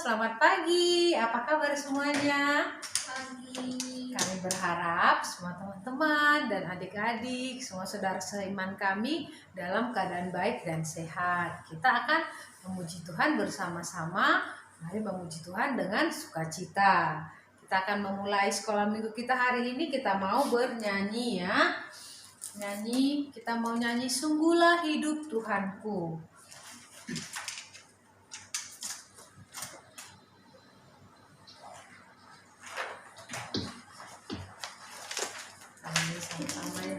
selamat pagi. Apa kabar semuanya? Pagi. Kami berharap semua teman-teman dan adik-adik, semua saudara seiman kami dalam keadaan baik dan sehat. Kita akan memuji Tuhan bersama-sama. Mari memuji Tuhan dengan sukacita. Kita akan memulai sekolah minggu kita hari ini. Kita mau bernyanyi ya. Kita mau nyanyi Sungguhlah Hidup Tuhanku. Sama-sama ya.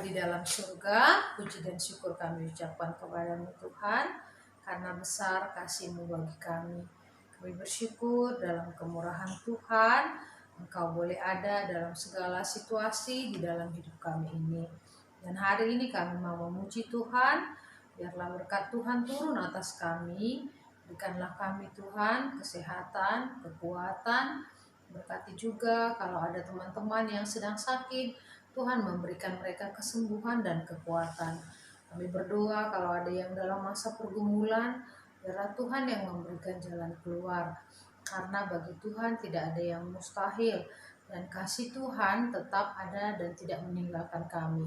Di dalam surga, puji dan syukur kami ucapkan kepada-Mu Tuhan, karena besar kasih-Mu bagi kami. Kami bersyukur dalam kemurahan Tuhan, Engkau boleh ada dalam segala situasi di dalam hidup kami ini. Dan hari ini kami mau memuji Tuhan, biarlah berkat Tuhan turun atas kami, berikanlah kami Tuhan kesehatan, kekuatan, berkati juga kalau ada teman-teman yang sedang sakit, Tuhan memberikan mereka kesembuhan dan kekuatan. Kami berdoa kalau ada yang dalam masa pergumulan, biarlah Tuhan yang memberikan jalan keluar. Karena bagi Tuhan tidak ada yang mustahil, dan kasih Tuhan tetap ada dan tidak meninggalkan kami.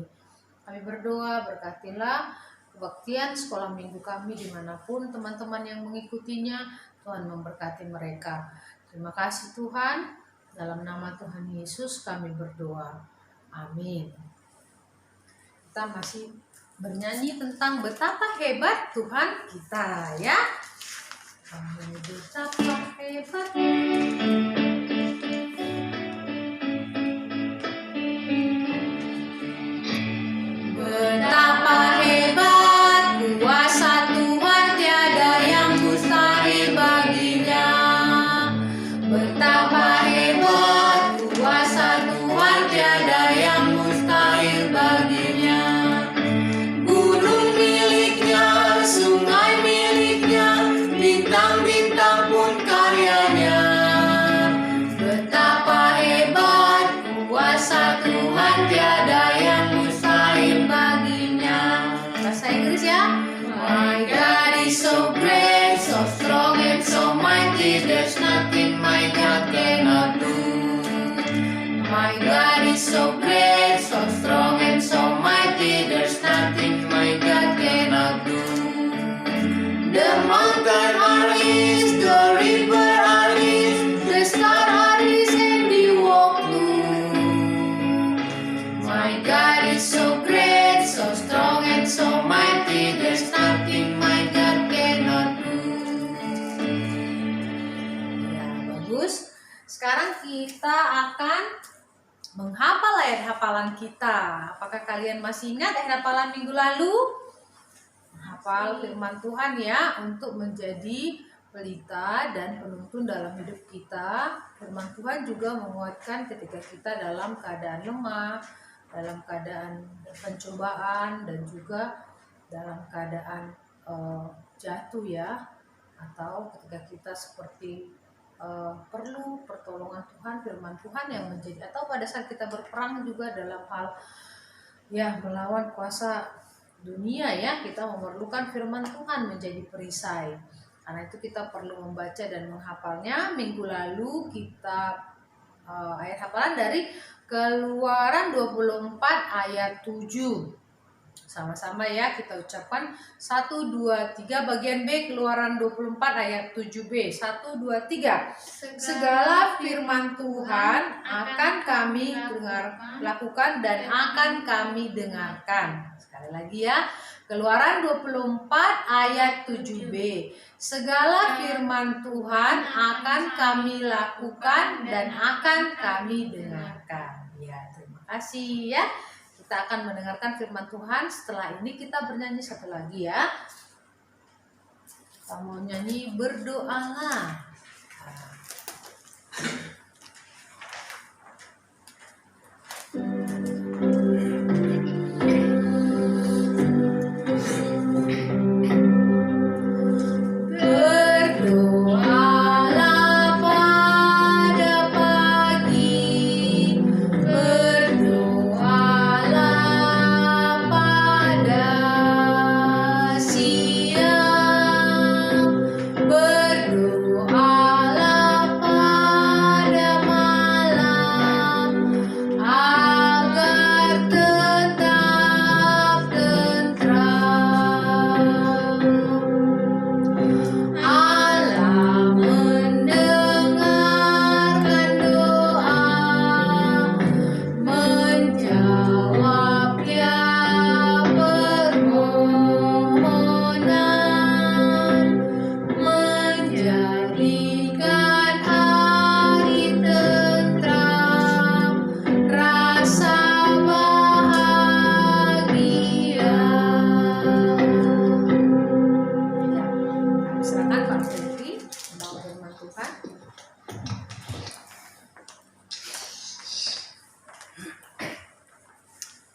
Kami berdoa, berkatilah kebaktian sekolah minggu kami dimanapun teman-teman yang mengikutinya, Tuhan memberkati mereka. Terima kasih Tuhan, dalam nama Tuhan Yesus kami berdoa. Amin. Kita masih bernyanyi tentang betapa hebat Tuhan kita ya. Betapa hebat. Betapa hebat kuasa Tuhan, tiada yang mustahil baginya. Betapa hebat kuasa Tuhan, tiada yang mustahil baginya. Gunung miliknya, sungai miliknya, bintang-bintang pun karyanya. Betapa hebat kuasa Tuhan, tiada yang mustahil baginya. Bahasa Inggris ya. My God is so great, so strong and so mighty, there's nothing my God cannot do. My God is so great, so strong and so mighty, there's nothing my God cannot do. The mountain are His, the river are His, the star are His and the walk too. My God is so great, so strong and so mighty, there's nothing my God cannot do. Ya, bagus. Sekarang kita akan menghafal ayat hafalan kita. Apakah kalian masih ingat ayat hafalan minggu lalu? Hafal firman Tuhan ya, untuk menjadi pelita dan penuntun dalam hidup kita. Firman Tuhan juga menguatkan ketika kita dalam keadaan lemah, dalam keadaan pencobaan, dan juga dalam keadaan jatuh ya, atau ketika kita seperti perlu pertolongan Tuhan, firman Tuhan yang menjadi, atau pada saat kita berperang juga dalam hal ya melawan kuasa dunia ya, kita memerlukan firman Tuhan menjadi perisai. Karena itu kita perlu membaca dan menghafalnya. Minggu lalu kita ayat hafalan dari Keluaran 24 ayat 7. Sama-sama ya kita ucapkan 1, 2, 3 bagian B Keluaran 24 ayat 7b. 1, 2, 3. Segala firman Tuhan akan kami lakukan dan akan kami dengarkan. Sekali lagi ya. Keluaran 24 ayat 7b. Segala firman Tuhan akan kami lakukan dan akan kami dengarkan. Ya, terima kasih ya. Kita akan mendengarkan firman Tuhan. Setelah ini kita bernyanyi satu lagi ya. Kita mau nyanyi berdoalah.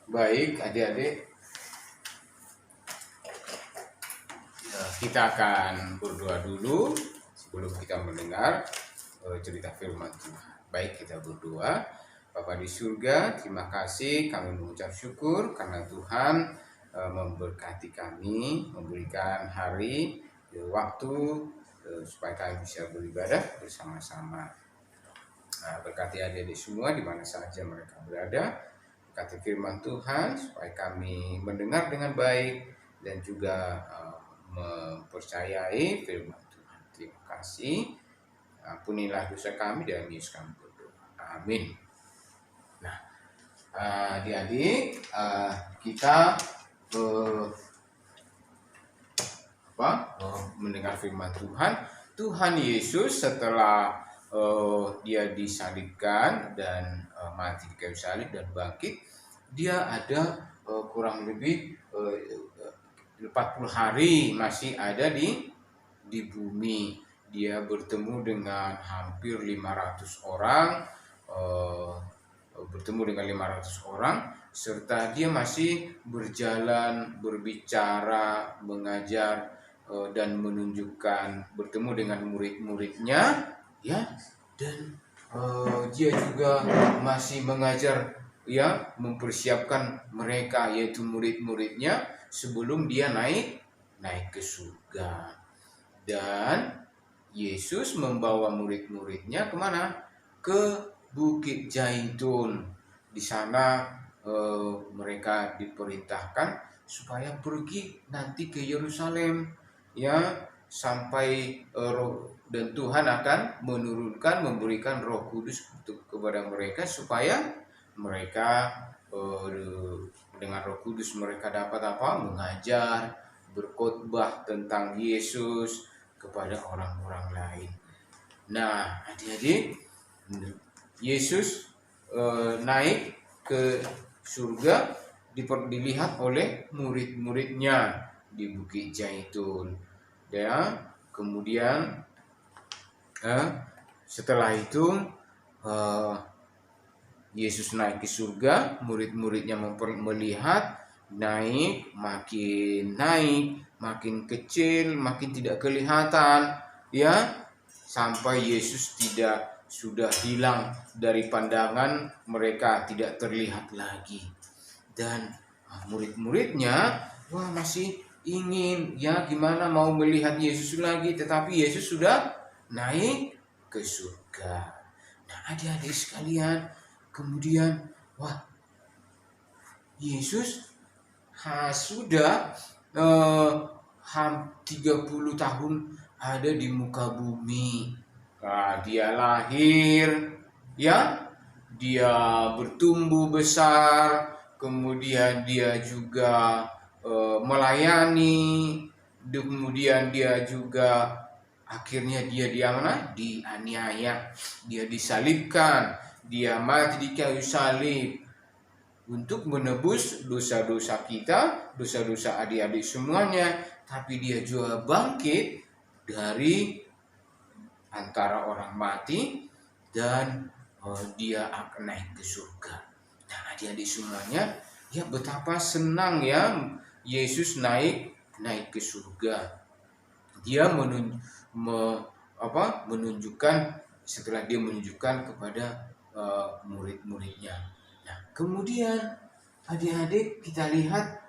Baik adik-adik, kita akan berdoa dulu sebelum kita mendengar cerita firman Tuhan. Baik, kita berdoa. Bapa di surga, terima kasih, kami mengucap syukur karena Tuhan memberkati kami, memberikan hari, waktu supaya kami bisa beribadah bersama-sama. Berkati adik-adik semua di mana saja mereka berada. Berkati firman Tuhan supaya kami mendengar dengan baik dan juga mempercayai firman Tuhan. Terima kasih. Ampunilah dosa kami dan Yesus kami berdoa. Amin. Nah, adik-adik, kita mendengar firman Tuhan. Tuhan Yesus setelah dia disalibkan dan mati di kayu salib dan bangkit, dia ada kurang lebih 40 hari masih ada di bumi. Dia bertemu dengan hampir 500 orang, serta dia masih berjalan, berbicara, mengajar dan menunjukkan, bertemu dengan murid-muridnya, ya, dan dia juga masih mengajar, ya, mempersiapkan mereka yaitu murid-muridnya sebelum dia naik ke surga. Dan Yesus membawa murid-muridnya kemana? Ke Bukit Zaitun. Di sana mereka diperintahkan supaya pergi nanti ke Yerusalem, ya, sampai dan Tuhan akan memberikan Roh Kudus kepada mereka supaya mereka dengan Roh Kudus mereka dapat mengajar, berkhotbah tentang Yesus kepada orang-orang lain. Nah, adik-adik, Yesus naik ke surga dilihat oleh murid-muridnya di Bukit Zaitun. Ya, kemudian setelah itu Yesus naik ke surga, murid-muridnya melihat makin kecil, makin tidak kelihatan, ya. sampai Yesus sudah hilang dari pandangan mereka, tidak terlihat lagi. Dan murid-muridnya masih ingin, ya gimana mau melihat Yesus lagi, tetapi Yesus sudah naik ke surga. Nah, adik-adik sekalian, kemudian Yesus sudah 30 tahun ada di muka bumi. Nah, dia lahir, ya, dia bertumbuh besar, kemudian dia juga melayani, kemudian dia juga akhirnya dia dianiaya, dia disalibkan, dia mati di kayu salib untuk menebus dosa-dosa kita, dosa-dosa adik-adik semuanya. Tapi dia juga bangkit dari antara orang mati dan dia akan naik ke surga. Nah, adik-adik semuanya, ya betapa senang ya Yesus naik ke surga. Dia menunjukkan, setelah dia menunjukkan kepada murid-muridnya. Nah, kemudian adik-adik kita lihat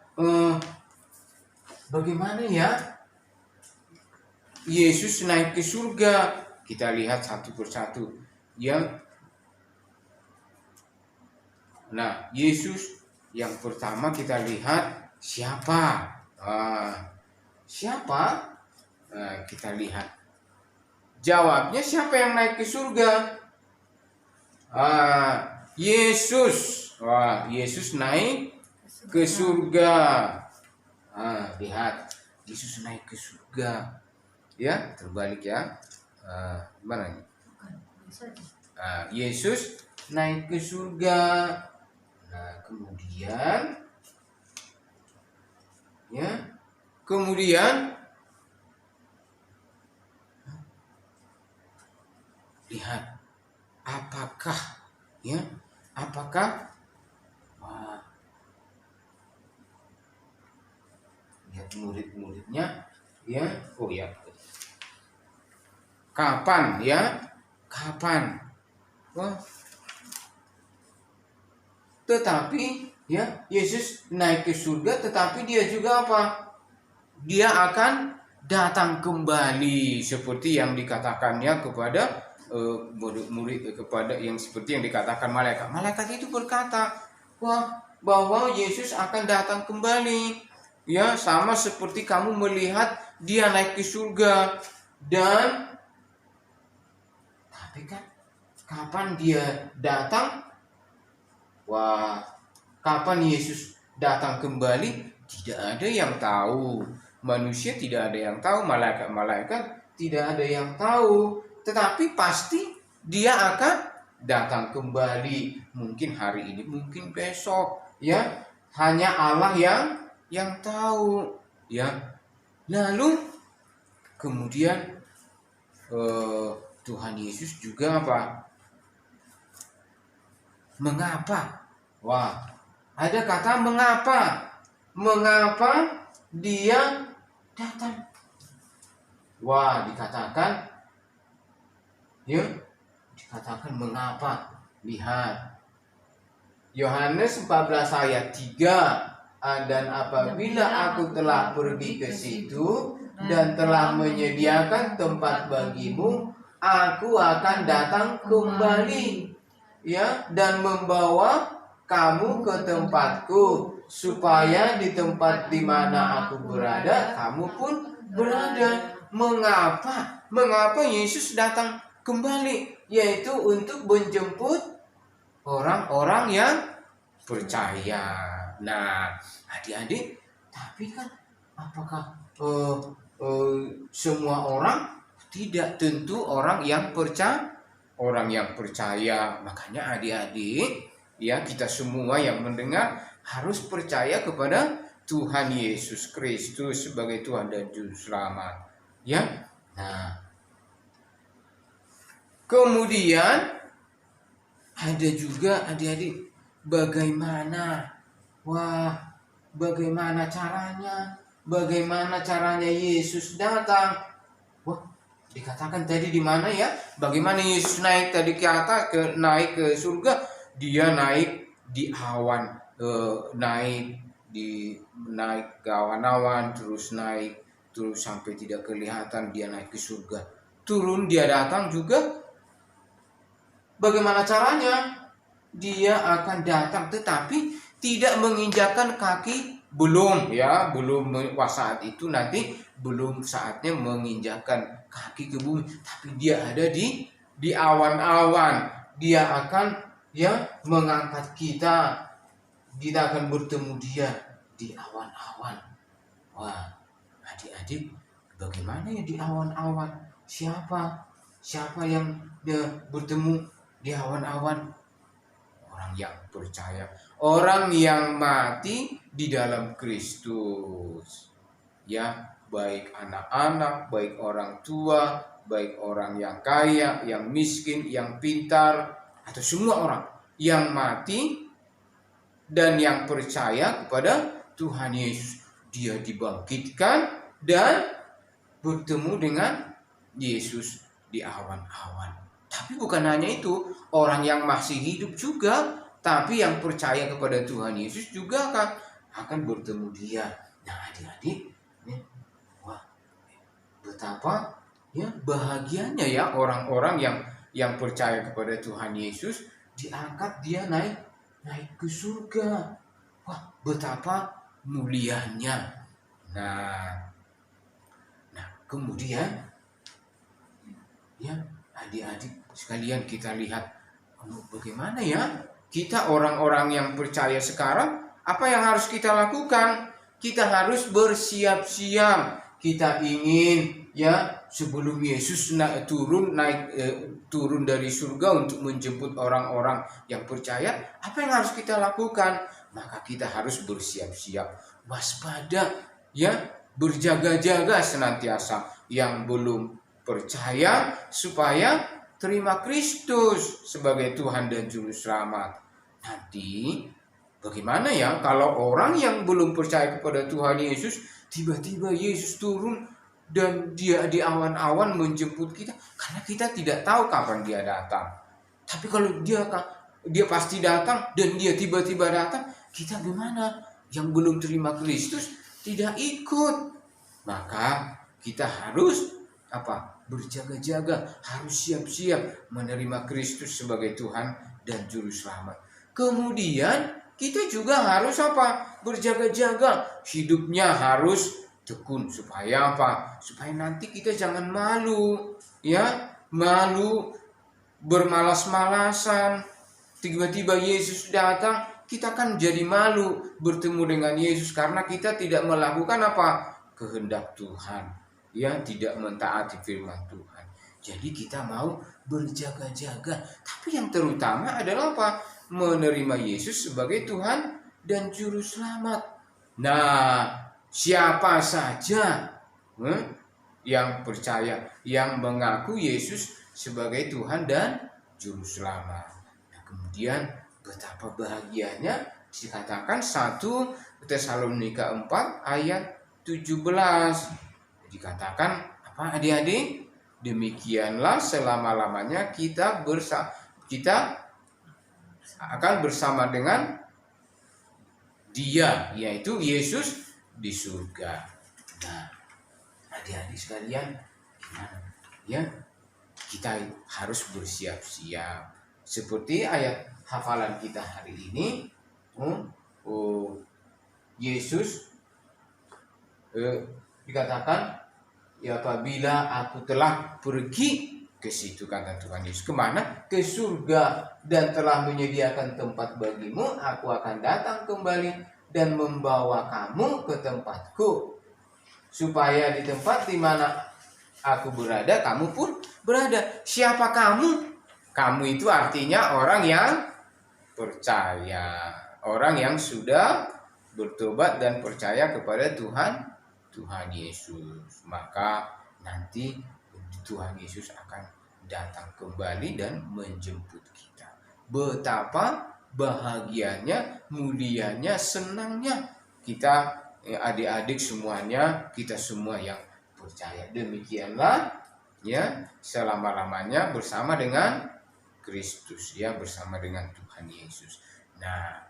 bagaimana ya Yesus naik ke surga. Kita lihat satu persatu. Nah, Yesus yang pertama kita lihat siapa? Siapa? Kita lihat. Jawabnya, siapa yang naik ke surga? Yesus. Yesus naik ke surga. Lihat, Yesus naik ke surga. Ya, terbalik ya. Gimana ini? Yesus naik ke surga. Nah, kemudian lihat apakah lihat murid-muridnya kapan tetapi Yesus naik ke surga, tetapi dia juga dia akan datang kembali, seperti yang dikatakannya kepada murid-murid, kepada yang seperti yang dikatakan malaikat itu berkata bahwa Yesus akan datang kembali, ya, sama seperti kamu melihat dia naik ke surga. Dan tapi kan kapan dia datang? Kapan Yesus datang kembali? Tidak ada yang tahu. Manusia tidak ada yang tahu, malaikat-malaikat tidak ada yang tahu. Tetapi pasti dia akan datang kembali. Mungkin hari ini, mungkin besok, ya. Hanya Allah yang tahu, ya. Lalu kemudian Tuhan Yesus juga mengapa? Ada kata mengapa. Mengapa dia datang? Dikatakan mengapa. Lihat Yohanes 14 ayat 3. Dan apabila aku telah pergi ke situ dan telah menyediakan tempat bagimu, aku akan datang kembali, ya, dan membawa kamu ke tempatku, supaya di tempat di mana aku berada, kamu pun berada. Mengapa Yesus datang kembali? Yaitu untuk menjemput orang-orang yang percaya. Nah, adik-adik, tapi kan apakah semua orang? Tidak, tentu orang yang percaya. Makanya adik-adik, ya, kita semua yang mendengar harus percaya kepada Tuhan Yesus Kristus sebagai Tuhan dan Juru Selamat, ya. Nah, kemudian ada juga adik-adik, bagaimana caranya Yesus datang? Dikatakan tadi di mana ya? Bagaimana Yesus naik tadi ke atas, naik ke surga? Dia naik di awan, naik ke awan-awan, terus naik, terus sampai tidak kelihatan dia naik ke surga. Turun dia datang juga. Bagaimana caranya? Dia akan datang, tetapi tidak menginjakkan kaki, belum saat itu, nanti belum saatnya menginjakkan kaki ke bumi, tapi dia ada di awan-awan. Dia akan mengangkat kita akan bertemu dia di awan-awan. Wah, adik-adik, bagaimana ya di awan-awan? Siapa yang dia bertemu di awan-awan? Orang yang percaya, orang yang mati di dalam Kristus. Ya, baik anak-anak, baik orang tua, baik orang yang kaya, yang miskin, yang pintar, atau semua orang yang mati dan yang percaya kepada Tuhan Yesus, dia dibangkitkan dan bertemu dengan Yesus di awan-awan. Tapi bukan hanya itu, orang yang masih hidup juga, tapi yang percaya kepada Tuhan Yesus juga akan bertemu dia. Nah, adik-adik, wah, betapa bahagianya ya orang-orang yang percaya kepada Tuhan Yesus, diangkat, dia naik ke surga. Wah, betapa mulianya. Nah, kemudian adik-adik sekalian, kita lihat bagaimana ya kita orang-orang yang percaya sekarang. Apa yang harus kita lakukan? Kita harus bersiap-siap. Kita ingin sebelum Yesus turun dari surga untuk menjemput orang-orang yang percaya, apa yang harus kita lakukan? Maka kita harus bersiap-siap, waspada, berjaga-jaga senantiasa. Yang belum percaya supaya terima Kristus sebagai Tuhan dan Juru Selamat. Nanti bagaimana ya kalau orang yang belum percaya kepada Tuhan Yesus, tiba-tiba Yesus turun dan dia di awan-awan menjemput kita, karena kita tidak tahu kapan dia datang. Tapi kalau dia pasti datang dan dia tiba-tiba datang, kita gimana? Yang belum terima Kristus tidak ikut. Maka kita harus berjaga-jaga, harus siap-siap menerima Kristus sebagai Tuhan dan Juru Selamat. Kemudian kita juga harus berjaga-jaga, hidupnya harus tekun. Supaya supaya nanti kita jangan malu, bermalas-malasan. Tiba-tiba Yesus datang, kita kan jadi malu bertemu dengan Yesus karena kita tidak melakukan kehendak Tuhan, tidak mentaati firman Tuhan. Jadi kita mau berjaga-jaga, tapi yang terutama adalah menerima Yesus sebagai Tuhan dan Juru Selamat. Nah, siapa saja yang percaya, yang mengaku Yesus sebagai Tuhan dan Juru Selamat. Nah, kemudian betapa bahagianya dikatakan 1 Tesalonika 4 ayat 17. Dikatakan adik-adik? Demikianlah selama-lamanya kita akan bersama dengan Dia, yaitu Yesus, di surga. Nah, adik-adik sekalian, gimana? Kita harus bersiap-siap. Seperti ayat hafalan kita hari ini, Yesus dikatakan, apabila aku telah pergi ke situ, kata Tuhan Yesus, kemana? Ke surga, dan telah menyediakan tempat bagimu, aku akan datang kembali dan membawa kamu ke tempatku, supaya di tempat di mana aku berada, kamu pun berada. Siapa kamu? Kamu itu artinya orang yang percaya, orang yang sudah bertobat dan percaya kepada Tuhan Yesus. Maka nanti Tuhan Yesus akan datang kembali dan menjemput kita. Betapa bahagianya, mulianya, senangnya kita, adik-adik semuanya, kita semua yang percaya. Demikianlah ya, selama-lamanya bersama dengan Kristus, ya, bersama dengan Tuhan Yesus. Nah,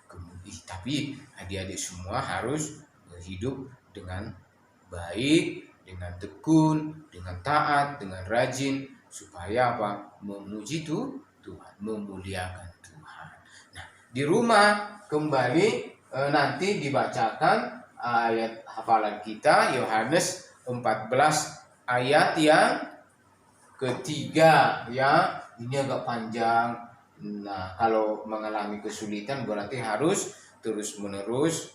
kemudian tapi adik-adik semua harus hidup dengan baik, dengan tekun, dengan taat, dengan rajin, supaya apa? Memuji Tuhan, memuliakan Tuhan. Nah, di rumah kembali nanti dibacakan ayat hafalan kita Yohanes 14 ayat yang ketiga, ya. Ini agak panjang. Nah, kalau mengalami kesulitan berarti harus terus-menerus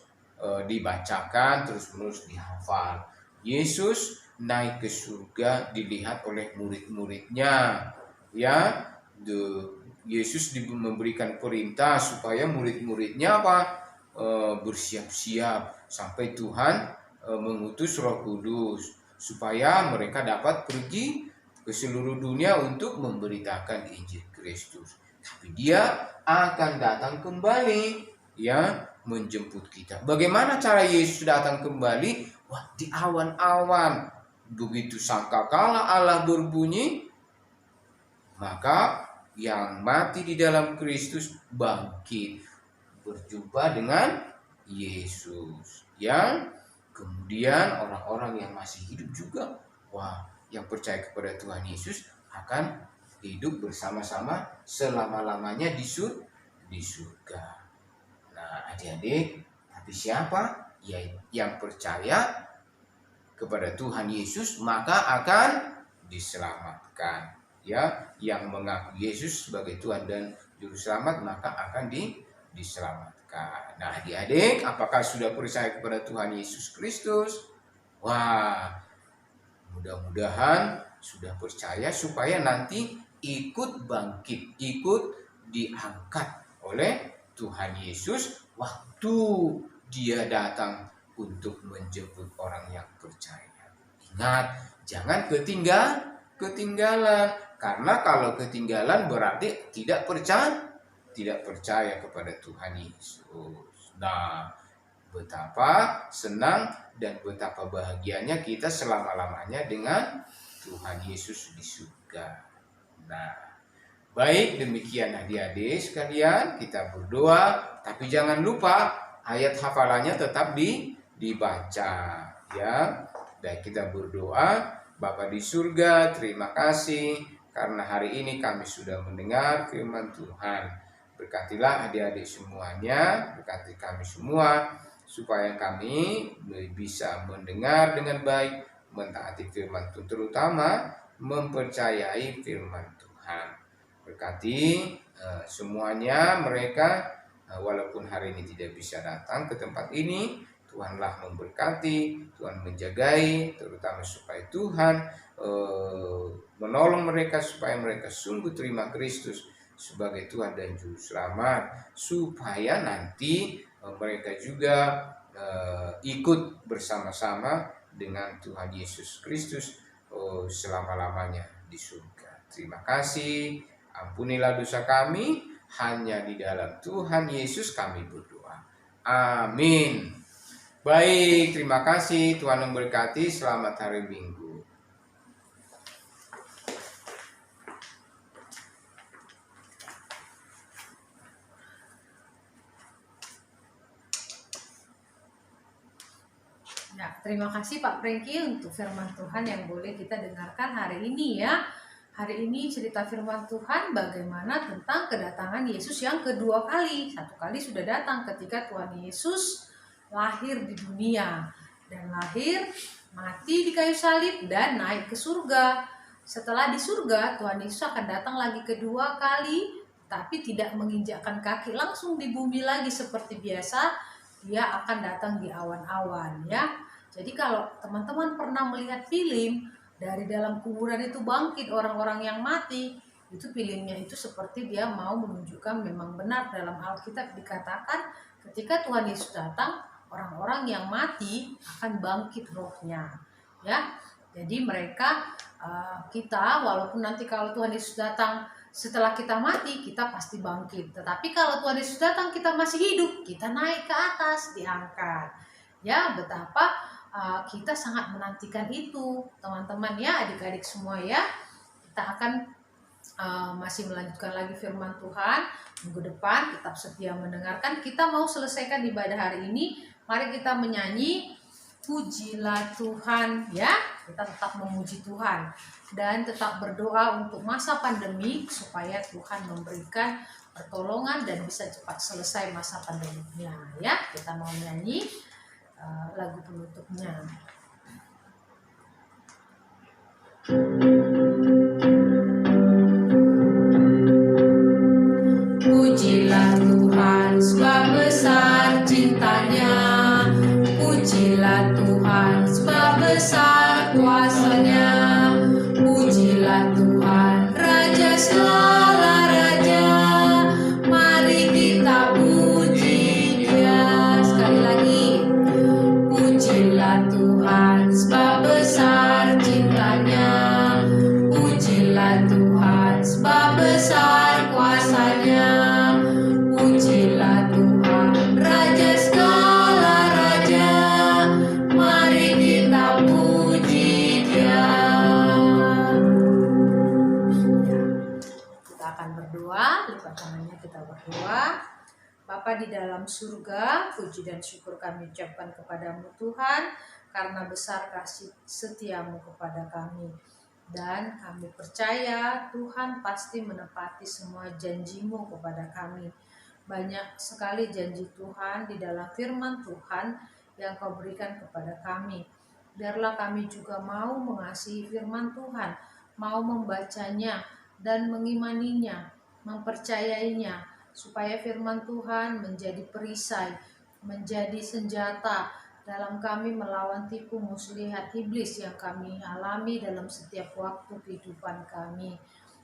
dibacakan, terus-menerus dihafal. Yesus naik ke surga dilihat oleh murid-muridnya, ya. Yesus memberikan perintah supaya murid-muridnya apa? Bersiap-siap sampai Tuhan mengutus Roh Kudus supaya mereka dapat pergi ke seluruh dunia untuk memberitakan Injil Kristus. Tapi dia akan datang kembali, ya, menjemput kita. Bagaimana cara Yesus datang kembali? Wah, di awan-awan. Begitu sangkakala Allah berbunyi, maka yang mati di dalam Kristus bangkit, berjumpa dengan Yesus. Yang kemudian orang-orang yang masih hidup juga, wah, yang percaya kepada Tuhan Yesus akan hidup bersama-sama selama-lamanya di surga. Nah, adik-adik, tapi siapa yang percaya kepada Tuhan Yesus maka akan diselamatkan, ya. Yang mengaku Yesus sebagai Tuhan dan Juru Selamat maka akan diselamatkan. Nah, adik-adik, apakah sudah percaya kepada Tuhan Yesus Kristus? Wah, mudah-mudahan sudah percaya supaya nanti ikut bangkit, ikut diangkat oleh Tuhan Yesus waktu dia datang untuk menjemput orang yang percaya. Ingat, jangan ketinggalan. Karena kalau ketinggalan berarti tidak percaya kepada Tuhan Yesus. Nah, betapa senang dan betapa bahagianya kita selama-lamanya dengan Tuhan Yesus di surga. Nah, baik, demikian adik-adik sekalian, kita berdoa, tapi jangan lupa ayat hafalannya tetap dibaca, ya. Dan kita berdoa. Bapa di surga, terima kasih karena hari ini kami sudah mendengar firman Tuhan. Berkatilah adik-adik semuanya, berkati kami semua, supaya kami bisa mendengar dengan baik, mentaati firman Tuhan, terutama mempercayai firman Tuhan. Berkati semuanya mereka, walaupun hari ini tidak bisa datang ke tempat ini, Tuhanlah memberkati, Tuhan menjagai, terutama supaya Tuhan menolong mereka supaya mereka sungguh terima Kristus sebagai Tuhan dan Juru Selamat, supaya nanti mereka juga ikut bersama-sama dengan Tuhan Yesus Kristus selama-lamanya di surga. Terima kasih, ampunilah dosa kami, hanya di dalam Tuhan Yesus kami berdoa. Amin. Baik, terima kasih. Tuhan memberkati. Selamat hari Minggu. Ya, terima kasih Pak Prengki untuk firman Tuhan yang boleh kita dengarkan hari ini, ya. Hari ini cerita firman Tuhan bagaimana tentang kedatangan Yesus yang kedua kali. Satu kali sudah datang ketika Tuhan Yesus lahir di dunia, dan lahir, mati di kayu salib, dan naik ke surga. Setelah di surga, Tuhan Yesus akan datang lagi kedua kali, tapi tidak menginjakkan kaki langsung di bumi lagi seperti biasa. Dia akan datang di awan-awan, ya. Jadi kalau teman-teman pernah melihat film, dari dalam kuburan itu bangkit orang-orang yang mati, itu filmnya itu seperti dia mau menunjukkan memang benar dalam Alkitab dikatakan ketika Tuhan Yesus datang, orang-orang yang mati akan bangkit rohnya, ya. Jadi mereka, kita walaupun nanti kalau Tuhan Yesus datang setelah kita mati, kita pasti bangkit. Tetapi kalau Tuhan Yesus datang kita masih hidup, kita naik ke atas, diangkat. Ya, betapa kita sangat menantikan itu, teman-teman ya, adik-adik semua ya. Kita akan masih melanjutkan lagi firman Tuhan minggu depan. Tetap setia mendengarkan. Kita mau selesaikan ibadah hari ini. Mari kita menyanyi Pujilah Tuhan ya. Kita tetap memuji Tuhan dan tetap berdoa untuk masa pandemi supaya Tuhan memberikan pertolongan dan bisa cepat selesai masa pandeminya ya. Kita mau nyanyi lagu penutupnya. Pujilah Tuhan sebab besar cintanya, pujilah Tuhan sebab besar kuasanya, pujilah Tuhan Raja segala raja, mari kita puji Dia. Sekali lagi, pujilah Tuhan sebab besar cintanya, pujilah Tuhan sebab besar kuasanya, pujilah Tuhan Raja segala raja, mari kita puji Dia. Kita akan berdoa, lipat tangannya kita berdoa. Bapa di dalam surga, puji dan syukur kami ucapkan kepadamu Tuhan, karena besar kasih setiamu kepada kami. Dan kami percaya Tuhan pasti menepati semua janjimu kepada kami. Banyak sekali janji Tuhan di dalam firman Tuhan yang kau berikan kepada kami. Biarlah kami juga mau mengasihi firman Tuhan, mau membacanya dan mengimaninya, mempercayainya, supaya firman Tuhan menjadi perisai, menjadi senjata dalam kami melawan tipu muslihat iblis yang kami alami dalam setiap waktu kehidupan kami.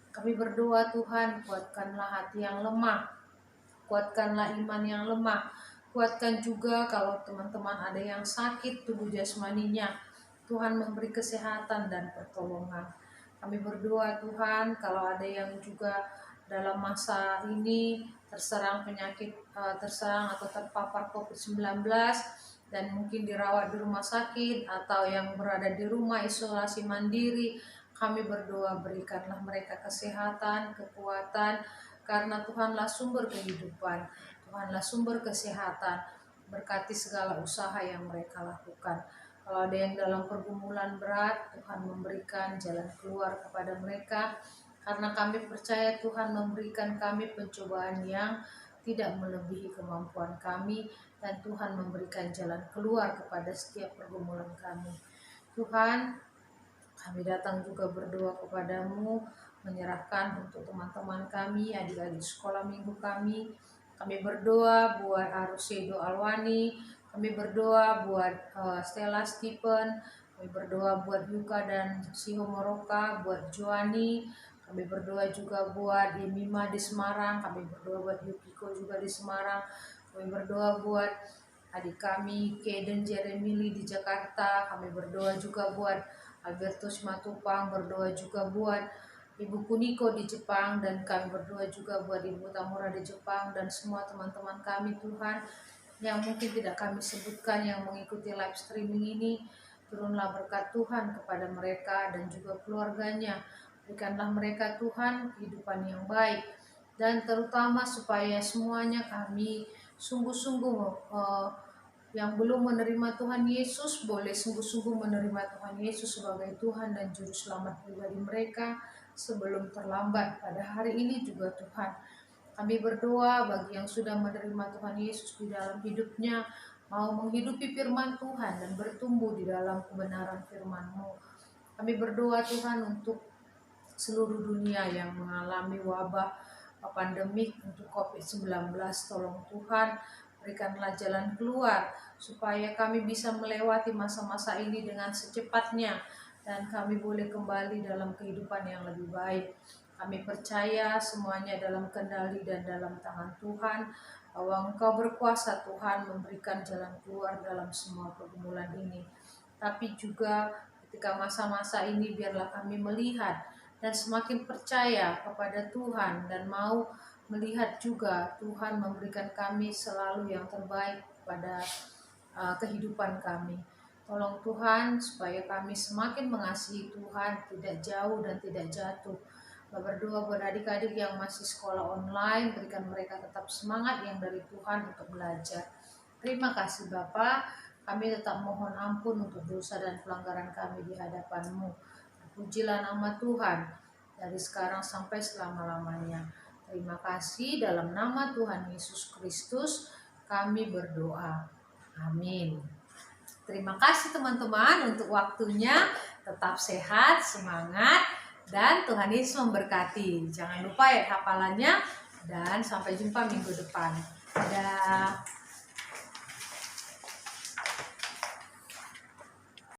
Kami berdoa Tuhan, kuatkanlah hati yang lemah, kuatkanlah iman yang lemah, kuatkan juga kalau teman-teman ada yang sakit tubuh jasmaninya, Tuhan memberi kesehatan dan pertolongan. Kami berdoa Tuhan, kalau ada yang juga dalam masa ini terserang penyakit, terserang atau terpapar COVID-19 dan mungkin dirawat di rumah sakit atau yang berada di rumah isolasi mandiri, kami berdoa berikanlah mereka kesehatan, kekuatan, karena Tuhanlah sumber kehidupan, Tuhanlah sumber kesehatan. Berkati segala usaha yang mereka lakukan. Kalau ada yang dalam pergumulan berat, Tuhan memberikan jalan keluar kepada mereka, karena kami percaya Tuhan memberikan kami pencobaan yang tidak melebihi kemampuan kami, dan Tuhan memberikan jalan keluar kepada setiap pergumulan kami. Tuhan, kami datang juga berdoa kepadamu, menyerahkan untuk teman-teman kami, adik-adik sekolah minggu kami. Kami berdoa buat Arusedo Alwani, kami berdoa buat Stella Stephen, kami berdoa buat Yuka dan Siho Moroka, buat Joani, kami berdoa juga buat Yemima di Semarang, kami berdoa buat Yukiko juga di Semarang, kami berdoa buat adik kami Kaden Jeremili di Jakarta, kami berdoa juga buat Albertus Matupang, berdoa juga buat Ibu Kuniko di Jepang, dan kami berdoa juga buat Ibu Tamura di Jepang dan semua teman-teman kami Tuhan yang mungkin tidak kami sebutkan yang mengikuti live streaming ini. Turunlah berkat Tuhan kepada mereka dan juga keluarganya. Berikanlah mereka Tuhan kehidupan yang baik, dan terutama supaya semuanya kami sungguh-sungguh yang belum menerima Tuhan Yesus boleh sungguh-sungguh menerima Tuhan Yesus sebagai Tuhan dan Juru Selamat pribadi mereka sebelum terlambat pada hari ini juga Tuhan. Kami berdoa bagi yang sudah menerima Tuhan Yesus di dalam hidupnya, mau menghidupi firman Tuhan dan bertumbuh di dalam kebenaran firman-Mu. Kami berdoa Tuhan untuk seluruh dunia yang mengalami wabah pandemik untuk COVID-19. Tolong Tuhan, berikanlah jalan keluar supaya kami bisa melewati masa-masa ini dengan secepatnya dan kami boleh kembali dalam kehidupan yang lebih baik. Kami percaya semuanya dalam kendali dan dalam tangan Tuhan, bahwa Engkau berkuasa Tuhan memberikan jalan keluar dalam semua pergumulan ini. Tapi juga ketika masa-masa ini biarlah kami melihat dan semakin percaya kepada Tuhan dan mau melihat juga Tuhan memberikan kami selalu yang terbaik pada kehidupan kami. Tolong Tuhan supaya kami semakin mengasihi Tuhan, tidak jauh dan tidak jatuh. Berdoa buat adik-adik yang masih sekolah online, berikan mereka tetap semangat yang dari Tuhan untuk belajar. Terima kasih Bapa, kami tetap mohon ampun untuk dosa dan pelanggaran kami di hadapan-Mu. Pujilah nama Tuhan dari sekarang sampai selama-lamanya. Terima kasih, dalam nama Tuhan Yesus Kristus kami berdoa. Amin. Terima kasih teman-teman untuk waktunya. Tetap sehat, semangat, dan Tuhan Yesus memberkati. Jangan lupa ya hafalannya, dan sampai jumpa minggu depan. Dadah.